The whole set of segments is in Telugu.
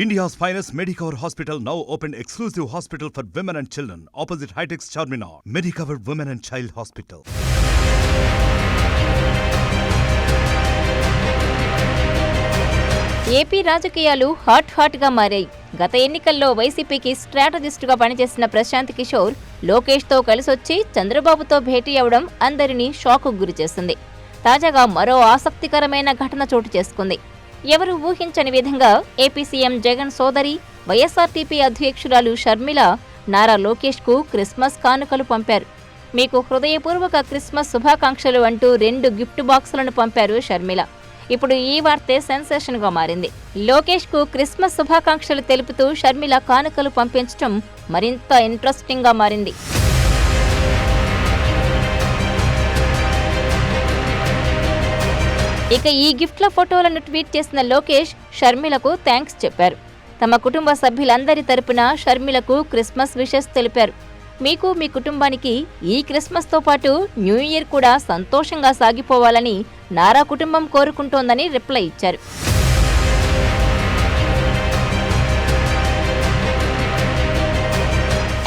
India's finest Medicover Hospital now opened exclusive hospital for women and children opposite Hightex Charminar. Medicover Women and Child Hospital. AP రాజకీయాలు హాట్ గా మారాయి. గత ఎన్నికల్లో వైసీపీకి స్ట్రాటజిస్టుగా పనిచేసిన ప్రశాంత్ కిషోర్ లోకేష్తో కలిసొచ్చి చంద్రబాబుతో భేటీ అవడం అందరినీ షాక్కు గురిచేసింది. తాజాగా మరో ఆసక్తికరమైన ఘటన చోటు చేసుకుంది. ఎవరు ఊహించని విధంగా ఏపీ సీఎం జగన్ సోదరి వైఎస్ఆర్టీపీ అధ్యక్షురాలు షర్మిల నారా లోకేష్కు క్రిస్మస్ కానుకలు పంపారు. మీకు హృదయపూర్వక క్రిస్మస్ శుభాకాంక్షలు అంటూ 2 గిఫ్ట్ బాక్సులను పంపారు షర్మిల. ఇప్పుడు ఈ వార్తే సెన్సేషన్గా మారింది. లోకేష్కు క్రిస్మస్ శుభాకాంక్షలు తెలుపుతూ షర్మిల కానుకలు పంపించడం మరింత ఇంట్రెస్టింగ్గా మారింది. ఇక ఈ గిఫ్ట్ల ఫోటోలను ట్వీట్ చేసిన లోకేష్ షర్మిలకు థ్యాంక్స్ చెప్పారు. తమ కుటుంబ సభ్యులందరి తరపున షర్మిలకు క్రిస్మస్ విషెస్ తెలిపారు. మీకు మీ కుటుంబానికి ఈ క్రిస్మస్తో పాటు న్యూ ఇయర్ కూడా సంతోషంగా సాగిపోవాలని నారా కుటుంబం కోరుకుంటోందని రిప్లై ఇచ్చారు.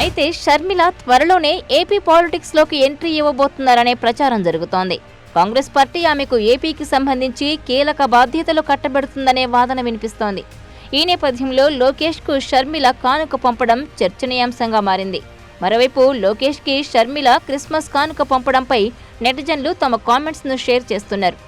అయితే షర్మిల త్వరలోనే ఏపీ పాలిటిక్స్లోకి ఎంట్రీ ఇవ్వబోతున్నారనే ప్రచారం జరుగుతోంది. కాంగ్రెస్ పార్టీ ఆమెకు ఏపీకి సంబంధించి కీలక బాధ్యతలు కట్టబెడుతుందనే వాదన వినిపిస్తోంది. ఈ నేపథ్యంలో లోకేష్కు షర్మిల కానుక పంపడం చర్చనీయాంశంగా మారింది. మరోవైపు లోకేష్కి షర్మిల క్రిస్మస్ కానుక పంపడంపై నెటిజన్లు తమ కామెంట్స్ను షేర్ చేస్తున్నారు.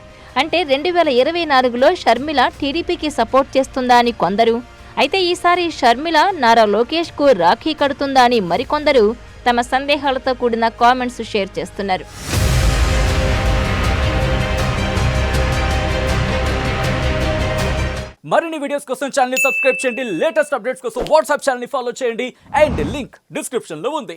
అంటే 2024లో షర్మిల టీడీపీకి సపోర్ట్ చేస్తుందా అని కొందరు, అయితే ఈసారి షర్మిల నారా లోకేష్కు రాఖీ కడుతుందా అని మరికొందరు తమ సందేహాలతో కూడిన కామెంట్స్ షేర్ చేస్తున్నారు. మరిన్ని వీడియోస్ కోసం ఛానల్ ని సబ్స్క్రైబ్ చేయండి. లేటెస్ట్ అప్డేట్స్ కోసం వాట్సాప్ ఛానల్ ని ఫాలో చేయండి. అండ్ లింక్ డిస్క్రిప్షన్ లో ఉంది.